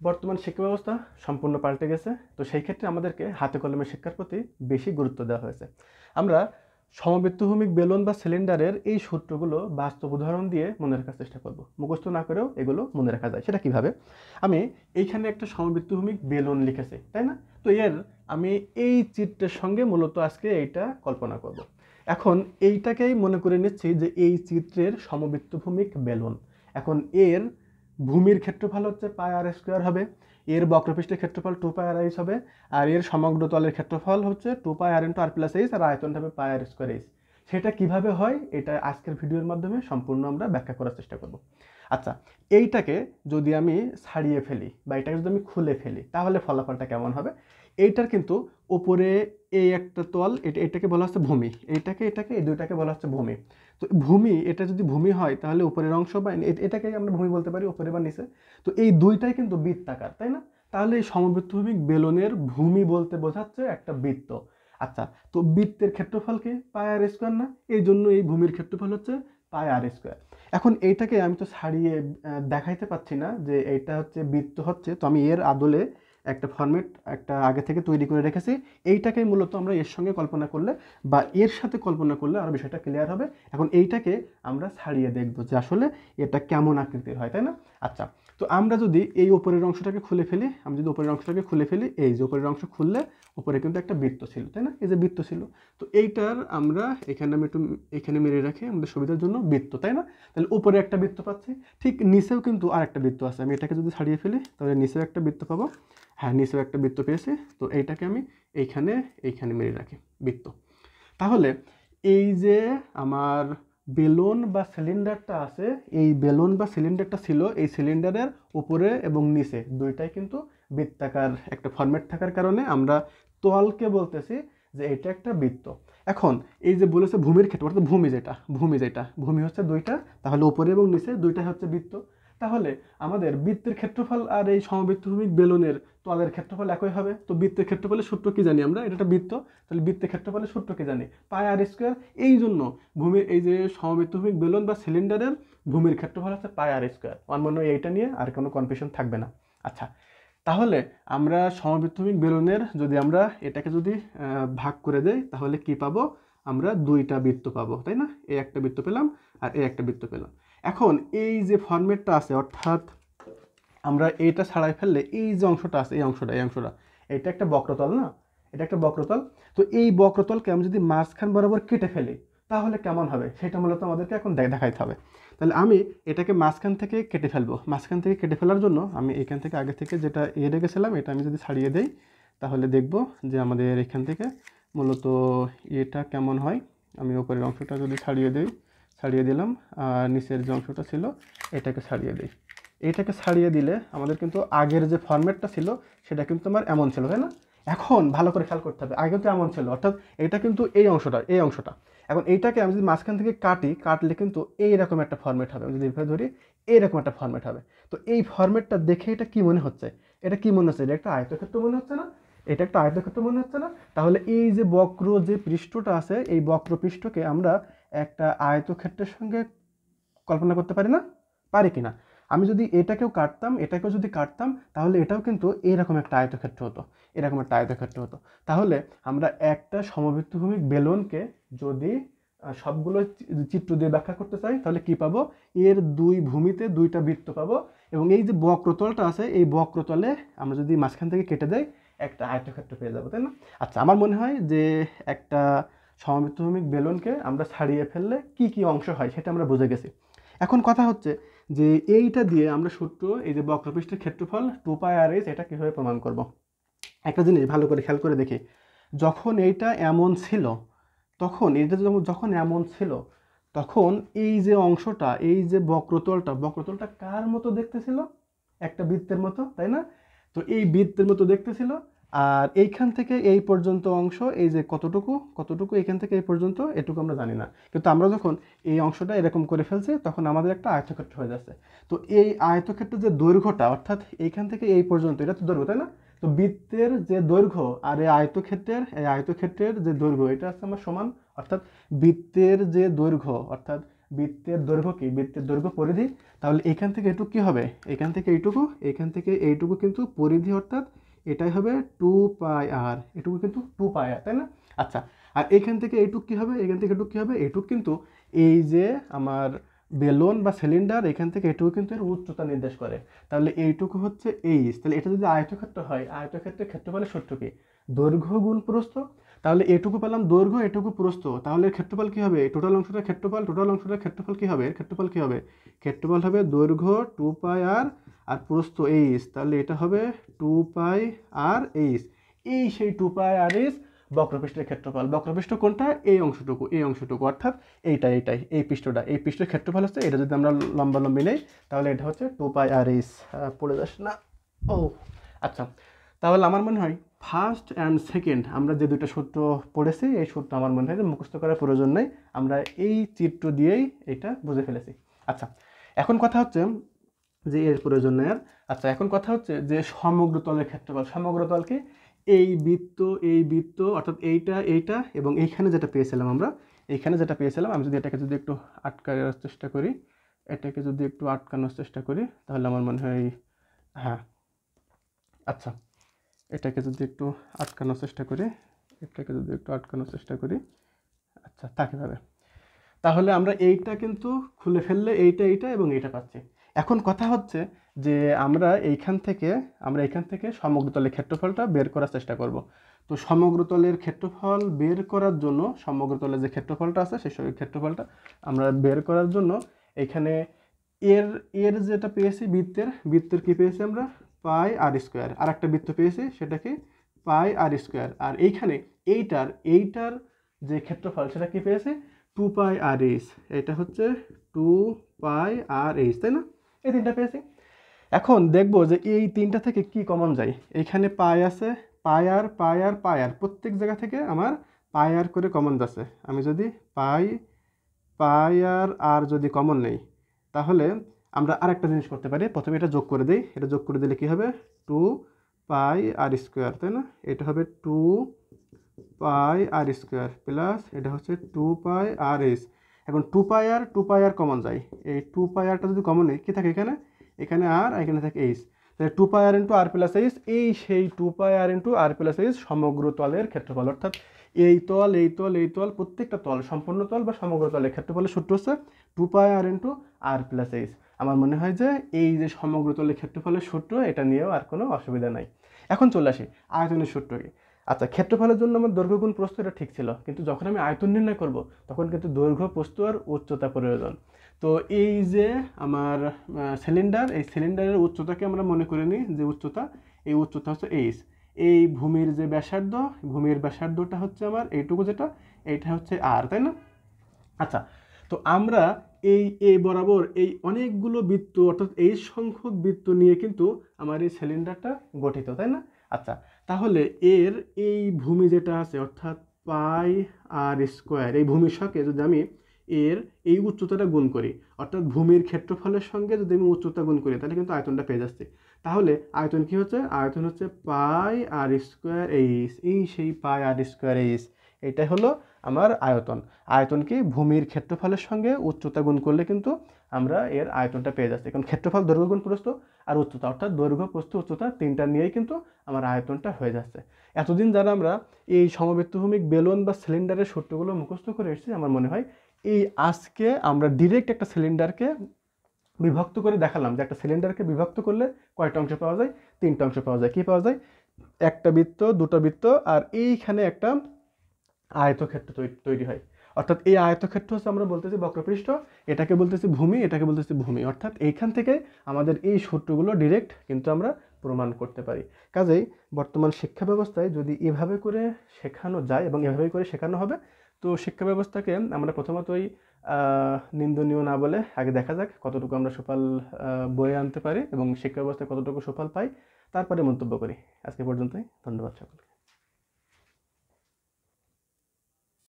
বর্তমান শিক্ষা ব্যবস্থা সম্পূর্ণ পাল্টে গেছে। তো সেই ক্ষেত্রে আমাদেরকে হাতে কলমে শিক্ষার প্রতি বেশি গুরুত্ব দেওয়া হয়েছে। আমরা সমবৃত্তভূমিক বেলুন বা সিলিন্ডারের এই সূত্রগুলো বাস্তব উদাহরণ দিয়ে মনে রাখার চেষ্টা করব। মুখস্থ না করেও এগুলো মনে রাখা যায়। সেটা কিভাবে? আমি এইখানে একটা সমবৃত্তভূমিক বেলুন লিখেছি, তাই না? তো আমি এই চিত্রের সঙ্গে মূলত আজকে এইটা কল্পনা করব। এখন এইটাকেই মনে করে নিচ্ছি যে এই চিত্রের সমবৃত্তভূমিক বেলুন। এখন এর ভূমির ক্ষেত্রফল হচ্ছে পাই আর স্কোয়ার হবে, এর বক্রপৃষ্ঠের ক্ষেত্রফল 2 পাই আর এইচ হবে, আর এর সমগ্র তলের ক্ষেত্রফল হচ্ছে 2 পাই আর ইন্টু আর প্লাস এইচ, আর আয়তনটা হবে পাই আর স্কোয়ার এইচ। সেটা কিভাবে হয় এটা আজকের ভিডিওর মাধ্যমে সম্পূর্ণ আমরা ব্যাখ্যা করার চেষ্টা করব। আচ্ছা, এইটাকে যদি আমি ছাড়িয়ে ফেলি বা এটাকে যদি আমি খুলে ফেলি তাহলে ফলাফলটা কেমন হবে? এইটার কিন্তু উপরে এই একটা তল, এটাকে বলা হচ্ছে ভূমি, এটাকে এই দুইটাকে বলা হচ্ছে ভূমি। তো ভূমি, এটা যদি ভূমি হয় তাহলে উপরের অংশ বা এটাকে আমরা ভূমি বলতে পারি, উপরে বা নিচে। তো এই দুইটাই কিন্তু বৃত্তাকার, তাই না? তাহলে এই সমবৃত্তভূমিক বেলনের ভূমি বলতে বোঝাচ্ছে একটা বৃত্ত। আচ্ছা, তো বৃত্তের ক্ষেত্রফল কি পাই আর স্কোয়ার না? এই জন্য এই ভূমির ক্ষেত্রফল হচ্ছে পাই আর স্কোয়ার। এখন এইটাকে আমি তো ছাড়িয়ে দেখাইতে পাচ্ছি না যে এইটা হচ্ছে বৃত্ত হচ্ছে, তো আমি এর আদলে একটা ফরম্যাট একটা আগে থেকে তৈরি করে রেখেছি। এইটাকেই মূলত আমরা এর সঙ্গে কল্পনা করলে বা এর সাথে কল্পনা করলে আরও বিষয়টা ক্লিয়ার হবে। এখন এইটাকে আমরা ছাড়িয়ে দেখব যে আসলে এটা কেমন আকৃতির হয়, তাই না? আচ্ছা, তো আমরা যদি এই উপরের অংশটাকে খুলে ফেলি, আমি যদি উপরের অংশটাকে খুলে ফেলি, এই যে উপরের অংশ খুললে উপরে কিন্তু একটা বৃত্ত ছিল, তাই না? এই যে বৃত্ত ছিল, তো এইটার আমরা এখানে আমি একটু এখানে মেরে রাখি আমাদের সুবিধার জন্য, বৃত্ত, তাই না? তাহলে উপরে একটা বৃত্ত পাচ্ছি, ঠিক নিচেও কিন্তু আর একটা বৃত্ত আছে। আমি এটাকে যদি ছাড়িয়ে ফেলি তাহলে নিচেও একটা বৃত্ত পাবো। হ্যাঁ, নিচেও একটা বৃত্ত পেয়েছি। তো এইটাকে আমি এইখানে মেরে রাখি, বৃত্ত। তাহলে এই যে আমার বেলুন বা সিলিন্ডারটা আছে, এই বেলুন বা সিলিন্ডারটা ছিল, এই সিলিন্ডারের উপরে এবং নিচে দুইটাই কিন্তু বৃত্তাকার একটা ফরম্যাট থাকার কারণে আমরা তলকে বলতেছি যে এটা একটা বৃত্ত। এখন এই যে বলেছে ভূমির ক্ষেত্রে, অর্থাৎ ভূমি হচ্ছে দুইটা, তাহলে উপরে এবং নিচে দুইটাই হচ্ছে বৃত্ত। তাহলে আমাদের বৃত্তের ক্ষেত্রফল আর এই সমবৃত্তভূমিক বেলুনের তলের ক্ষেত্রফল একই হবে। তো বৃত্তের ক্ষেত্রফলের সূত্র কি জানি আমরা? এটা একটা বৃত্ত, তাহলে বৃত্তের ক্ষেত্রফলের সূত্র কি জানি? পাই আর স্কোয়ার। এই জন্য ভূমির এই যে সমবৃত্তভূমিক বেলুন বা সিলিন্ডারের ভূমির ক্ষেত্রফল হচ্ছে পাই আর স্কোয়ার। আমার মনে হয় এইটা নিয়ে আর কোনো কনফিউশন থাকবে না। আচ্ছা, তাহলে আমরা সমবৃত্তভূমিক বেলুনের যদি আমরা এটাকে যদি ভাগ করে দেই তাহলে কি পাবো? আমরা দুইটা বৃত্ত পাবো, তাই না? এই একটা বৃত্ত পেলাম আর এই একটা বৃত্ত পেলাম। এখন এই যে ফরম্যাটটা আছে, অর্থাৎ আমরা এইটা ছাড়াই ফেললে এই যে অংশটা আছে, এই অংশটা এটা একটা বক্রতল না? এটা একটা বক্রতল। তো এই বক্রতলকে আমি যদি মাঝখান বরাবর কেটে ফেলি তাহলে কেমন হবে সেটা মূলত আমাদেরকে এখন দেখাইতে হবে। তাহলে আমি এটাকে মাঝখান থেকে কেটে ফেলবো। মাঝখান থেকে কেটে ফেলার জন্য আমি এখান থেকে আগে থেকে যেটা রেখেছিলাম এটা আমি যদি ছাড়িয়ে দেই তাহলে দেখব যে আমাদের এখান থেকে মূলত এটা কেমন হয়। আমি উপরের অংশটা যদি ছাড়িয়ে দিলাম, আর নিচের যে অংশটা ছিল এটাকে ছাড়িয়ে দিই। এইটাকে ছাড়িয়ে দিলে আমাদের কিন্তু আগের যে ফরম্যাটটা ছিল সেটা কিন্তু আমার এমন ছিল, তাই না? এখন ভালো করে খেয়াল করতে হবে, আগে কিন্তু এমন ছিল, অর্থাৎ এটা কিন্তু এই অংশটা। এখন এইটাকে আমি যদি মাঝখান থেকে কাটলে কিন্তু এইরকম একটা ফরম্যাট হবে। আমি যদি এভাবে ধরি এইরকম একটা ফরম্যাট হবে। তো এই ফরম্যাটটা দেখে এটা কি মনে হচ্ছে? এটা একটা আয়তক্ষেত্র মনে হচ্ছে না? এটা একটা আয়তক্ষেত্র মনে হচ্ছে না? তাহলে এই যে বক্র যে পৃষ্ঠটা আছে, এই বক্র পৃষ্ঠকে আমরা একটা আয়তক্ষেত্রের সঙ্গে কল্পনা করতে পারি না? পারি কিনা? আমি যদি এটাকেও যদি কাটতাম তাহলে এটাও কিন্তু এরকম একটা আয়তক্ষেত্র হতো। তাহলে আমরা একটা সমবৃত্তভূমিক বেলুনকে যদি সবগুলো চিত্র দিয়ে ব্যাখ্যা করতে চাই তাহলে কি পাবো? এর দুই ভূমিতে দুইটা বৃত্ত পাবো, এবং এই যে বক্রতলটা আছে এই বক্রতলে আমরা যদি মাঝখান থেকে কেটে দেই একটা আয়তক্ষেত্র পেয়ে যাবো, তাই না? আচ্ছা, আমার মনে হয় যে একটা সমবৃত্তভূমিক বেলুনকে আমরা ছাড়িয়ে ফেললে কি কি অংশ হয় সেটা আমরা বুঝে গেছি। এখন কথা হচ্ছে যে এইটা দিয়ে আমরা সূত্র, এই যে বক্রপৃষ্ঠের ক্ষেত্রফল 2 পাই আর এইচ, এটা কিভাবে প্রমাণ করব? একটা জিনিস ভালো করে খেয়াল করে দেখি, যখন এইটা এমন ছিল তখন এই যে অংশটা, এই যে বক্রতলটা কার মতো দেখতে ছিল? একটা বৃত্তের মতো, তাই না? তো এই বৃত্তের মতো দেখতে ছিল। আর এইখান থেকে এই পর্যন্ত অংশ, এই যে কতটুকু এখান থেকে এই পর্যন্ত, এটুকু আমরা জানি না। কিন্তু আমরা যখন এই অংশটা এরকম করে ফেলছি তখন আমাদের একটা আয়তক্ষেত্র হয়ে যাচ্ছে। তো এই আয়তক্ষেত্রের যে দৈর্ঘ্যটা, অর্থাৎ এইখান থেকে এই পর্যন্ত, এটা তো দৈর্ঘ্য, তাই না? তো বৃত্তের যে দৈর্ঘ্য আর এই আয়তক্ষেত্রের যে দৈর্ঘ্য, এটা আছে আমার সমান। অর্থাৎ বৃত্তের যে দৈর্ঘ্য, অর্থাৎ বৃত্তের দৈর্ঘ্য কি, বৃত্তের দৈর্ঘ্য পরিধি, তাহলে এখান থেকে এইটুকু কী হবে, এখান থেকে এইটুকু কিন্তু পরিধি, অর্থাৎ এটাই হবে 2πr, এটুকু কিন্তু 2πr, তাই না? আচ্ছা, আর এখান থেকে এইটুকু কী হবে, এখান থেকে এটুকু কী হবে, এইটুকু কিন্তু এই যে আমার বেলুন বা সিলিন্ডার, এখান থেকে এটুকু কিন্তু এর উচ্চতা নির্দেশ করে। তাহলে এইটুকু হচ্ছে এইচ। তাহলে এটা যদি আয়তক্ষেত্র হয়, আয়তক্ষেত্রের ক্ষেত্রফলের সূত্র কি, দৈর্ঘ্য গুণ প্রস্থ। তাহলে এটুকু পেলাম দৈর্ঘ্য, এটুকু প্রস্থ, তাহলে ক্ষেত্রফল কি হবে, টোটাল অংশটার ক্ষেত্রফল, ক্ষেত্রফল কি হবে, ক্ষেত্রফল হবে দৈর্ঘ্য 2πr আর প্রস্থ এইচ, তাহলে এটা হবে 2πr এইচ। এই সেই 2πr এইচ বক্রপৃষ্ঠের ক্ষেত্রফল। বক্রপৃষ্ঠ কোনটা, এই অংশটুকু, অর্থাৎ এইটাই এই পৃষ্ঠটা, এই পৃষ্ঠের ক্ষেত্রফল হচ্ছে এটা। যদি আমরা লম্বি নেই তাহলে এটা হচ্ছে 2πr এইচ। পড়ে যাস না। ও আচ্ছা, তাহলে আমার মনে হয় ফার্স্ট অ্যান্ড সেকেন্ড আমরা যে দুটো সূত্র পড়েছি, এই সূত্র আমার মনে হয় যে মুখস্থ করার প্রয়োজন নেই, আমরা এই চিত্র দিয়েই এটা বুঝে ফেলেছি। আচ্ছা, এখন কথা হচ্ছে যে এর প্রয়োজন নেই আর। আচ্ছা, এখন কথা হচ্ছে যে সমগ্র তলের ক্ষেত্রফল। সমগ্র তলকে এই বৃত্ত অর্থাৎ এইটা এবং এইখানে যেটা পেয়েছিলাম আমরা, আমি যদি এটাকে যদি একটু আটকানোর চেষ্টা করি, তাহলে আমার মনে হয়, হ্যাঁ আচ্ছা, এটাকে যদি একটু আটকানোর চেষ্টা করি, আচ্ছা থাকে যাবে। তাহলে আমরা এইটা কিন্তু খুলে ফেললে এইটা এবং এইটা পাচ্ছি। এখন কথা হচ্ছে যে আমরা এইখান থেকে সমগ্র তলের ক্ষেত্রফলটা বের করার চেষ্টা করব। তো সমগ্র তলের ক্ষেত্রফল বের করার জন্য, সমগ্র তলের যে ক্ষেত্রফলটা আছে সেই ক্ষেত্রফলটা আমরা বের করার জন্য এখানে এর যেটা পেয়েছি, বৃত্তের কি পেয়েছি আমরা, πr²। আর একটা বৃত্ত পেয়েছি, সেটা কি πr²। আর এইখানে এইটার যে ক্ষেত্রফল সেটা কি পেয়েছি, 2πrh। এটা হচ্ছে 2πrh, তাই না? এই তিনটা পেয়েছি। এখন দেখব যে এই তিনটা থেকে কি কমন যায়। এইখানে পাই আছে, পায়ার, প্রত্যেক জায়গা থেকে আমার পায়ার করে কমন যাচ্ছে। আমি যদি পায়ার আর যদি কমন নেই, তাহলে আমরা আরেকটা জিনিস করতে পারি। প্রথমে এটা যোগ করে দিই, এটা যোগ করে দিলে কি হবে, 2πr², তাই না? এটা হবে 2πr² প্লাস এটা হচ্ছে 2πrh। এখন 2πr কমন যায়, এই 2πrটা যদি কমন নেই, কি থাকে এখানে আর এখানে থাকে এইচ। তাহলে 2πr × r+h, এই সেই 2πr × r+h সমগ্র তলের ক্ষেত্রফল। অর্থাৎ এই তল প্রত্যেকটা তল, সম্পূর্ণ তল বা সমগ্র তলের ক্ষেত্রফলের সূত্র হচ্ছে 2πr × r+h। আমার মনে হয় যে এই যে সমগ্র তলের ক্ষেত্রফলের সূত্র, এটা নিয়েও আর কোনো অসুবিধা নাই। এখন চলে আসি আয়তনের সূত্রকে। আচ্ছা, ক্ষেত্রফলের জন্য আমার দৈর্ঘ্য গুণ প্রস্থ এটা ঠিক ছিল, কিন্তু যখন আমি আয়তন নির্ণয় করব তখন কিন্তু দৈর্ঘ্য, প্রস্থ আর উচ্চতা প্রয়োজন। তো এই যে আমার সিলিন্ডার, এই সিলিন্ডারের উচ্চতাকে আমরা মনে করে নিই যে এই উচ্চতা হচ্ছে এইচ। এই ভূমির যে ব্যাসার্ধ, ভূমির ব্যাসার্ধটা হচ্ছে আমার এইটুকু, এইটা হচ্ছে আর, তাই না? আচ্ছা, তো আমরা এই বরাবর এই অনেকগুলো বৃত্ত, অর্থাৎ এই সংখ্যক বৃত্ত নিয়ে কিন্তু আমার এই সিলিন্ডারটা গঠিত, তাই না? আচ্ছা, তাহলে এই ভূমি যেটা আছে, অর্থাৎ πr², এই ভূমির সঙ্গে যদি আমি এই উচ্চতাটা গুণ করি, অর্থাৎ ভূমির ক্ষেত্রফলের সঙ্গে যদি আমি উচ্চতা গুণ করি, তাহলে কিন্তু আয়তনটা পেয়ে যাচ্ছে। তাহলে আয়তন কি হচ্ছে, আয়তন হচ্ছে πr²h, এই সেই πr²h, এটাই হলো আমার আয়তন কি, ভূমির ক্ষেত্রফলের সঙ্গে উচ্চতা গুণ করলে কিন্তু আমরা এর আয়তনটা পেয়ে যাচ্ছি। কারণ ক্ষেত্রফল দৈর্ঘ্য গুণ প্রস্থ আর উচ্চতা, অর্থাৎ দৈর্ঘ্য, প্রস্থ, উচ্চতা তিনটা নিয়েই কিন্তু আমার আয়তনটা হয়ে যাচ্ছে। এতদিন যারা আমরা এই সমবৃত্তভূমিক বেলুন বা সিলিন্ডারের সূত্রগুলো মুখস্থ করে এসেছি, আমার মনে হয় এই আজকে আমরা ডিরেক্ট একটা সিলিন্ডারকে বিভক্ত করে দেখালাম যে একটা সিলিন্ডারকে বিভক্ত করলে কয়টা অংশ পাওয়া যায়, তিনটা অংশ পাওয়া যায়। কি পাওয়া যায়, একটা বৃত্ত, দুটো বৃত্ত, আর এইখানে একটা আয়তক্ষেত্র তৈরি হয়। অর্থাৎ এই আয়তক্ষেত্র হচ্ছে আমরা বলতেছি বক্রপৃষ্ঠ, এটাকে বলতেছি ভূমি, অর্থাৎ এইখান থেকে আমাদের এই সূত্রগুলো ডিরেক্ট কিন্তু আমরা প্রমাণ করতে পারি। কাজেই বর্তমান শিক্ষা ব্যবস্থায় যদি এভাবে করে শেখানো যায় এবং এভাবে করে শেখানো হবে, তো শিক্ষা ব্যবস্থাকে আমরা প্রথমতই নিন্দনীয় না বলে আগে দেখা যাক কতটুকু আমরা সুফল বয়ে আনতে পারি এবং শিক্ষা ব্যবস্থায় কতটুকু সুফল পাই, তারপরে মন্তব্য করি। আজকে পর্যন্তই, ধন্যবাদ সকলকে।